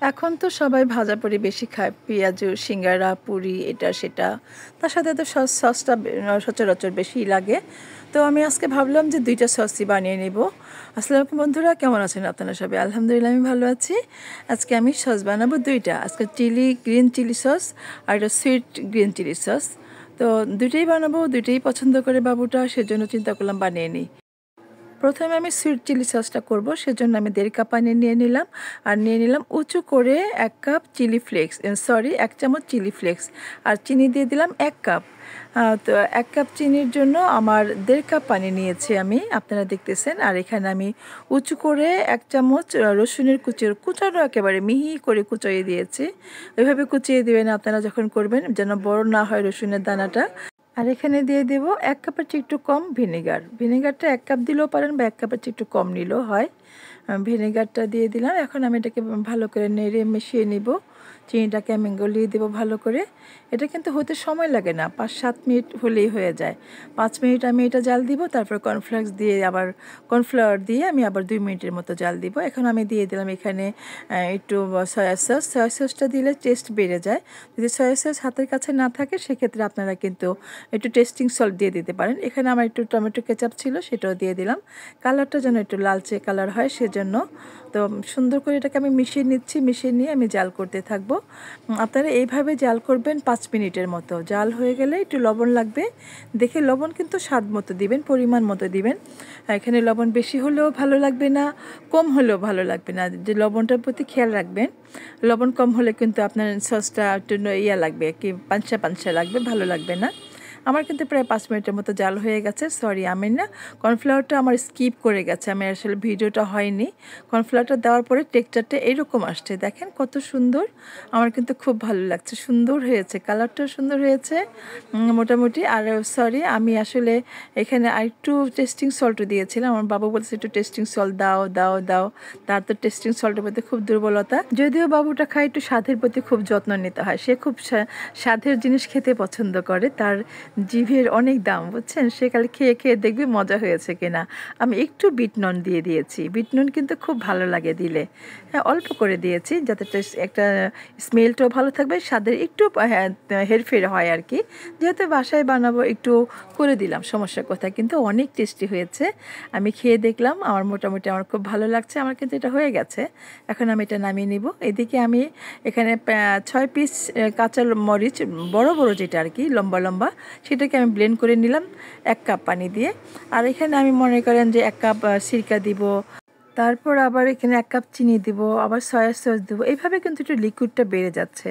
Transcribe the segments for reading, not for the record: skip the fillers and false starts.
এখন তো সবাই ভাজাপোড়ি বেশি খায়, পেঁয়াজু, সিঙ্গারা, পুরি, এটা সেটা। তার সাথে তো সসটা সচরাচর বেশিই লাগে। তো আমি আজকে ভাবলাম যে ২টা সসই বানিয়ে নেব। আসসালামু আলাইকুম বন্ধুরা, কেমন আছেন আপনারা সবাই? আলহামদুলিল্লাহ আমি ভালো আছি। আজকে আমি সস বানাবো ২টা। আজকে গ্রিন চিলি সস আর একটা সুইট গ্রিন চিলি সস। তো ২টোই বানাবো, ২টোই পছন্দ করে বাবুটা, সেজন্য চিন্তা করলাম বানিয়ে নিই। প্রথমে আমি সুইট চিলি সসটা করব, সেজন্য আমি ১.৫ কাপ পানি নিয়ে নিলাম। আর নিয়ে নিলাম উঁচু করে ১ কাপ চিলি ফ্লেক্স, ১ চামচ চিলি ফ্লেক্স। আর চিনি দিয়ে দিলাম ১ কাপ। তো ১ কাপ চিনির জন্য আমার ১.৫ কাপ পানি নিয়েছি আমি, আপনারা দেখতেছেন। আর এখানে আমি উঁচু করে ১ চামচ রসুনের কুচানো একেবারে মিহি করে কুচিয়ে দিয়েছি। ওইভাবে কুচিয়ে দেবেন আপনারা যখন করবেন, যেন বড় না হয় রসুনের দানাটা। আর এখানে দিয়ে দেব ১ কাপের চেয়ে একটু কম ভিনেগার। ভিনেগারটা ১ কাপ দিলেও পারেন বা ১ কাপের চেয়ে একটু কম নিলেও হয়। ভিনেগারটা দিয়ে দিলাম। এখন আমি এটাকে ভালো করে নেড়ে মিশিয়ে নিব। চিনিটাকে আমি গলিয়ে দেবো ভালো করে। এটা কিন্তু হতে সময় লাগে না, ৫-৭ মিনিট হলেই হয়ে যায়। ৫ মিনিট আমি এটা জাল দিব, তারপর কর্নফ্লাওয়ার দিয়ে আমি আবার ২ মিনিটের মতো জাল দিব। এখন আমি দিয়ে দিলাম এখানে একটু সয়া সস। সয়া সসটা দিলে টেস্ট বেড়ে যায়। যদি সয়া সস হাতের কাছে না থাকে, সেক্ষেত্রে আপনারা কিন্তু একটু টেস্টিং সল্ট দিয়ে দিতে পারেন। এখানে আমার একটু টমেটো কেচাপ ছিল, সেটাও দিয়ে দিলাম। কালারটা যেন একটু লালচে কালার হয় সেজন্য। তো সুন্দর করে এটাকে আমি মিশিয়ে নিচ্ছি। মিশিয়ে নিয়ে আমি জাল করতে থাকবো। আপনারা এইভাবে জাল করবেন ৫ মিনিটের মতো। জাল হয়ে গেলে একটু লবণ লাগবে, দেখে লবণ কিন্তু স্বাদ মতো দিবেন, পরিমাণ মতো দিবেন। এখানে লবণ বেশি হলেও ভালো লাগবে না, কম হলেও ভালো লাগবে না। যে লবণটার প্রতি খেয়াল রাখবেন। লবণ কম হলে কিন্তু আপনার সসটা একটু লাগবে, কি পানসা পানসা লাগবে, ভালো লাগবে না। আমার কিন্তু প্রায় ৫ মিনিটের মতো জাল হয়ে গেছে। সরি, আমি না কর্নফ্লাওয়ারটা আমার স্কিপ করে গেছে, আমি আসলে ভিডিওটা হয়নি। কর্নফ্লাওয়ারটা দেওয়ার পরে টেক্সচারটা এরকম আসছে, দেখেন কত সুন্দর। আমার কিন্তু খুব ভালো লাগছে, সুন্দর হয়েছে, কালারটাও সুন্দর হয়েছে মোটামুটি। আর সরি, আমি আসলে এখানে আরেকটু টেস্টিং সল্টও দিয়েছিলাম। আমার বাবু বলছে একটু টেস্টিং সল্ট দাও দাও দাও। তার তো টেস্টিং সল্টের প্রতি খুব দুর্বলতা। যদিও বাবুটা খায়, একটু স্বাদের প্রতি খুব যত্ন নিতে হয়। সে খুব স্বাদের জিনিস খেতে পছন্দ করে, তার জিভের অনেক দাম, বুঝছেন। সে খালি খেয়ে খেয়ে দেখবে মজা হয়েছে কিনা। আমি একটু বিট নুন দিয়ে দিয়েছি, বিট নুন কিন্তু খুব ভালো লাগে দিলে। হ্যাঁ, অল্প করে দিয়েছি, যাতে একটা স্মেলটাও ভালো থাকবে, স্বাদের একটু হেরফের হয় আর কি। যেহেতু বাসায় বানাবো, একটু করে দিলাম, সমস্যা কোথায়। কিন্তু অনেক টেস্টি হয়েছে। আমি খেয়ে দেখলাম, আমার মোটামুটি আমার খুব ভালো লাগছে। আমার কিন্তু এটা হয়ে গেছে। এখন আমি এটা নামিয়ে নিব। এদিকে আমি এখানে ৬ পিস কাঁচা মরিচ, বড় বড় যেটা আর কি, লম্বা লম্বা, সেটাকে আমি ব্লেন্ড করে নিলাম ১ কাপ পানি দিয়ে। আর এখানে আমি মনে করেন যে ১ কাপ সিরকা দিব, তারপর আবার এখানে ১ কাপ চিনি দিব, আবার সয়া সস দেবো। এইভাবে কিন্তু একটু লিকুইডটা বেড়ে যাচ্ছে।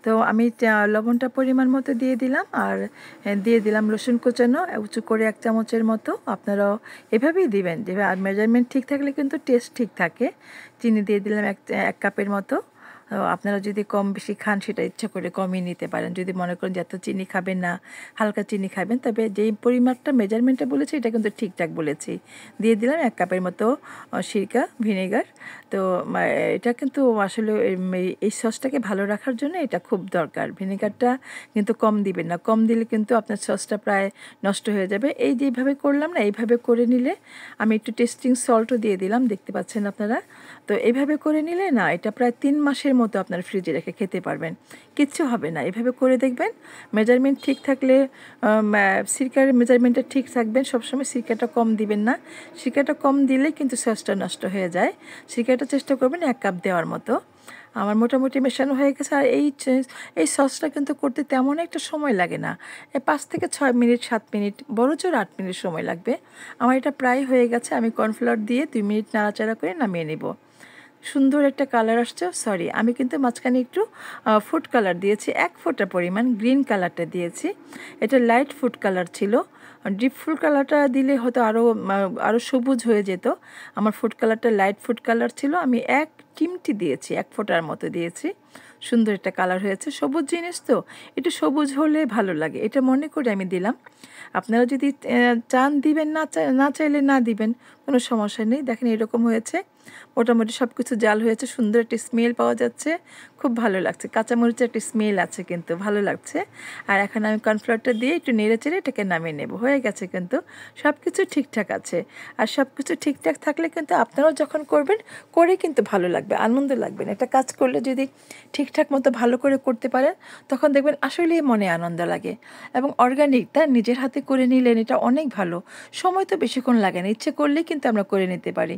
তো আমি লবণটা পরিমাণ মতো দিয়ে দিলাম। আর দিয়ে দিলাম রসুন কুচানো উঁচু করে ১ চামচের মতো। আপনারাও এভাবেই দিবেন, আর মেজারমেন্ট ঠিক থাকলে কিন্তু টেস্ট ঠিক থাকে। চিনি দিয়ে দিলাম ১ কাপের মতো। আপনারা যদি কম বেশি খান, সেটা ইচ্ছা করে কমিয়ে নিতে পারেন। যদি মনে করেন যে এত চিনি খাবেন না, হালকা চিনি খাবেন, তবে যেই পরিমাণটা মেজারমেন্টটা বলেছি, এটা কিন্তু ঠিকঠাক বলেছি। দিয়ে দিলাম ১ কাপের মতো সিরকা, ভিনেগার। তো এটা কিন্তু আসলে এই সসটাকে ভালো রাখার জন্য এটা খুব দরকার। ভিনেগারটা কিন্তু কম দিবেন না, কম দিলে কিন্তু আপনার সসটা প্রায় নষ্ট হয়ে যাবে। এই যেভাবে করলাম না, এইভাবে করে নিলে, আমি একটু টেস্টিং সল্টও দিয়ে দিলাম, দেখতে পাচ্ছেন আপনারা। তো এইভাবে করে নিলে না, এটা প্রায় ৩ মাসের মতো আপনার ফ্রিজে রেখে খেতে পারবেন, কিচ্ছু হবে না। এভাবে করে দেখবেন, মেজারমেন্ট ঠিক থাকলে, সিরকার মেজারমেন্টটা ঠিক থাকবেন। সবসময় সিরকাটা কম দিবেন না, সিরকাটা কম দিলে কিন্তু সসটা নষ্ট হয়ে যায়। সিরকাটা চেষ্টা করবেন ১ কাপ দেওয়ার মতো। আমার মোটামুটি মেশানো হয়ে গেছে। আর এই সসটা কিন্তু করতে তেমন একটা সময় লাগে না, ৫ থেকে ৬ মিনিট, ৭ মিনিট, বড় জোর 8 মিনিট সময় লাগবে। আমার এটা প্রায় হয়ে গেছে। আমি কর্নফ্লাওয়ার দিয়ে ২ মিনিট নাড়াচাড়া করে নামিয়ে নেব। সুন্দর একটা কালার আসছে। সরি, আমি কিন্তু মাঝখানে একটু ফুড কালার দিয়েছি, ১ ফোঁটা পরিমাণ গ্রিন কালারটা দিয়েছি। এটা লাইট ফুড কালার ছিল। ডিপ ফুড কালারটা দিলে হয়তো আরও সবুজ হয়ে যেত। আমার ফুড কালারটা লাইট ফুড কালার ছিল। আমি ১ চিমটি দিয়েছি, ১ ফোঁটার মতো দিয়েছি। সুন্দর একটা কালার হয়েছে। সবুজ জিনিস তো, একটু সবুজ হলে ভালো লাগে, এটা মনে করে আমি দিলাম। আপনারা যদি চান দিবেন, না চাইলে না দিবেন, কোনো সমস্যা নেই। দেখেন এরকম হয়েছে। মোটামুটি সব কিছু জাল হয়েছে, সুন্দর একটি স্মেল পাওয়া যাচ্ছে, খুব ভালো লাগছে। কাঁচামরিচের একটি স্মেল আছে কিন্তু ভালো লাগছে। আর এখন আমি কর্নফ্লাওয়ারটা দিয়ে একটু নেড়ে চেড়ে এটাকে নামিয়ে নেব। হয়ে গেছে কিন্তু সব কিছু ঠিকঠাক আছে। আর সব কিছু ঠিকঠাক থাকলে কিন্তু আপনারাও যখন করবেন করে কিন্তু ভালো লাগবে, আনন্দ লাগবে। একটা কাজ করলে যদি ঠিকঠাক মতো ভালো করে করতে পারেন তখন দেখবেন আসলেই মনে আনন্দ লাগে। এবং অর্গানিক তা নিজের হাতে করে নিলেন, এটা অনেক ভালো। সময় তো বেশিক্ষণ লাগে না, ইচ্ছে করলেই কিন্তু আমরা করে নিতে পারি।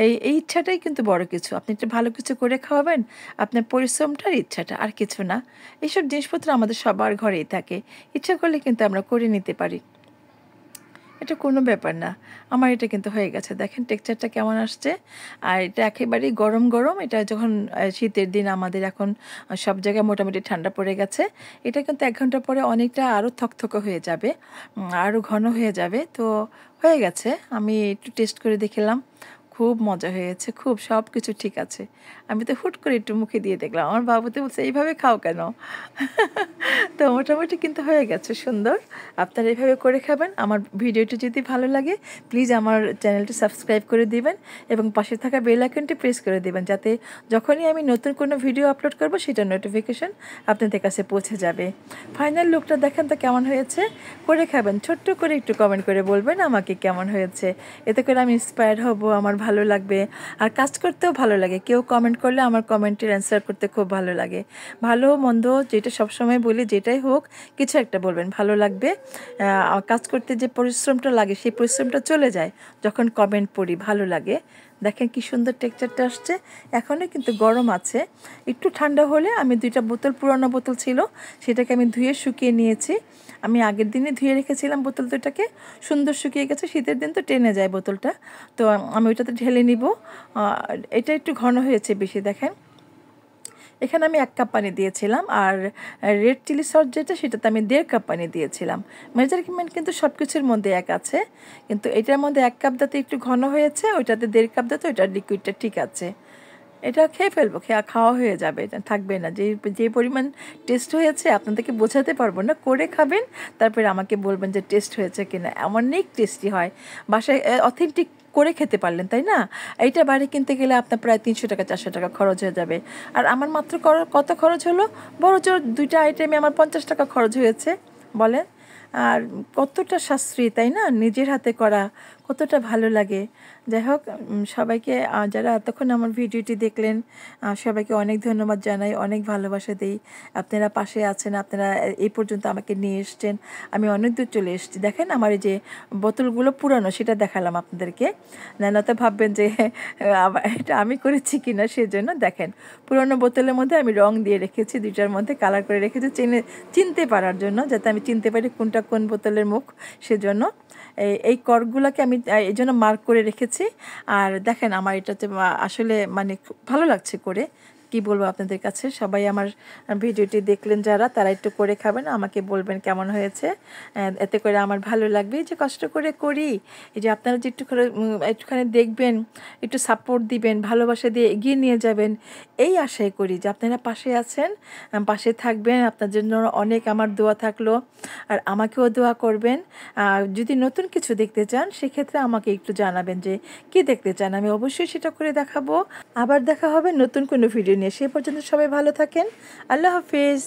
এই ইচ্ছাটাই কিন্তু বড় কিছু। আপনি একটু ভালো কিছু করে খাওয়াবেন, আপনার পরিশ্রমটার ইচ্ছাটা, আর কিছু না। এইসব জিনিসপত্র আমাদের সবার ঘরেই থাকে, ইচ্ছা করলে কিন্তু আমরা করে নিতে পারি, এটা কোনো ব্যাপার না। আমার এটা কিন্তু হয়ে গেছে, দেখেন টেক্সচারটা কেমন আসছে। আর এটা একেবারেই গরম গরম। এটা যখন শীতের দিন আমাদের এখন সব জায়গায় মোটামুটি ঠান্ডা পড়ে গেছে, এটা কিন্তু 1 ঘন্টা পরে অনেকটা আরও থকথকে হয়ে যাবে, আরও ঘন হয়ে যাবে। তো হয়ে গেছে, আমি একটু টেস্ট করে দেখলাম, খুব মজা হয়েছে, খুব সব কিছু ঠিক আছে। আমি তো হুট করে একটু মুখে দিয়ে দেখলাম, আমার বাবুতে বলছে এইভাবে খাও কেন। তো মোটামুটি কিন্তু হয়ে গেছে সুন্দর। আপনারা এইভাবে করে খাবেন। আমার ভিডিওটি যদি ভালো লাগে প্লিজ আমার চ্যানেলটি সাবস্ক্রাইব করে দিবেন এবং পাশে থাকা বেল আইকনটি প্রেস করে দিবেন, যাতে যখনই আমি নতুন কোনো ভিডিও আপলোড করব সেটার নোটিফিকেশন আপনাদের কাছে পৌঁছে যাবে। ফাইনাল লুকটা দেখেন তো কেমন হয়েছে। করে খাবেন, ছোট্ট করে একটু কমেন্ট করে বলবেন আমাকে কেমন হয়েছে। এতে করে আমি ইন্সপায়ার হব, আমার ভালো লাগবে, আর কাজ করতেও ভালো লাগে। কেউ কমেন্ট করলে আমার কমেন্টের অ্যান্সার করতে খুব ভালো লাগে। ভালো মন্দ যেটা সবসময় বলি, যেটাই হোক কিছু একটা বলবেন, ভালো লাগবে। কাজ করতে যে পরিশ্রমটা লাগে সেই পরিশ্রমটা চলে যায় যখন কমেন্ট পড়ি, ভালো লাগে। দেখেন কি সুন্দর টেক্সচারটা আসছে। এখনও কিন্তু গরম আছে, একটু ঠান্ডা হলে আমি 2টা বোতল, পুরনো বোতল ছিল সেটাকে আমি ধুয়ে শুকিয়ে নিয়েছি। আমি আগের দিনে ধুয়ে রেখেছিলাম বোতল দুটাকে, সুন্দর শুকিয়ে গেছে। শীতের দিন তো টেনে যায় বোতলটা, তো আমি ওইটাতে ঢেলে নিব। এটা একটু ঘন হয়েছে বেশি, দেখেন। এখানে আমি 1 কাপ পানি দিয়েছিলাম, আর রেড চিলি সস যেটা সেটাতে আমি 1.5 কাপ পানি দিয়েছিলাম। মেজারমেন্ট কিন্তু সব কিছুর মধ্যে এক আছে, কিন্তু এটার মধ্যে 1 কাপ দাতে একটু ঘন হয়েছে, ওইটাতে 1.5 কাপ দাতে ওইটার লিকুইডটা ঠিক আছে। এটা খেয়ে ফেলবো, খাওয়া হয়ে যাবে, এটা থাকবে না। যে পরিমাণ টেস্ট হয়েছে আপনাদেরকে বোঝাতে পারবো না। করে খাবেন, তারপরে আমাকে বলবেন যে টেস্ট হয়েছে কিনা। অনেক টেস্টি হয়, বাসায় অথেন্টিক করে খেতে পারলেন, তাই না? এইটা বাইরে কিনতে গেলে আপনার প্রায় 300 টাকা 400 টাকা খরচ হয়ে যাবে। আর আমার মাত্র কত খরচ হলো? বড় জোর 2টা আইটেমে আমার 50 টাকা খরচ হয়েছে, বলেন। আর কতটা সাশ্রয়ী, তাই না? নিজের হাতে করা কতটা ভালো লাগে। যাই হোক, সবাইকে যারা এতক্ষণ আমার ভিডিওটি দেখলেন সবাইকে অনেক ধন্যবাদ জানাই, অনেক ভালোবাসা দিই। আপনারা পাশে আছেন, আপনারা এই পর্যন্ত আমাকে নিয়ে এসছেন। আমি অনেক দূর চলে এসেছি। দেখেন আমার এই যে বোতলগুলো পুরানো সেটা দেখালাম আপনাদেরকে, না তো ভাববেন যে এটা আমি করেছি কিনা। সেজন্য দেখেন পুরনো বোতলের মধ্যে আমি রং দিয়ে রেখেছি, 2টার মধ্যে কালার করে রেখেছি চিনতে পারার জন্য, যাতে আমি চিনতে পারি কোনটা কোন বোতলের মুখ। সেজন্য এই করগুলোকে আমি এই জন্য মার্ক করে রেখেছি। আর দেখেন আমার এটাতে আসলে মানে খুব ভালো লাগছে করে, কি বলবো আপনাদের কাছে। সবাই আমার ভিডিওটি দেখলেন যারা, তারা একটু করে খাবেন, আমাকে বলবেন কেমন হয়েছে। এতে করে আমার ভালো লাগবে, যে কষ্ট করে করি। এই যে আপনারা যে একটুখানি দেখবেন, একটু সাপোর্ট দিবেন, ভালোবাসা দিয়ে এগিয়ে নিয়ে যাবেন, এই আশাই করি যে আপনারা পাশে আছেন, পাশে থাকবেন। আপনার জন্য অনেক আমার দোয়া থাকলো, আর আমাকেও দোয়া করবেন। যদি নতুন কিছু দেখতে চান সেক্ষেত্রে আমাকে একটু জানাবেন যে কি দেখতে চান, আমি অবশ্যই সেটা করে দেখাবো। আবার দেখা হবে নতুন কোনো ভিডিও নিয়ে। সে পর্যন্ত সবাই ভালো থাকেন। আল্লাহ হাফিজ।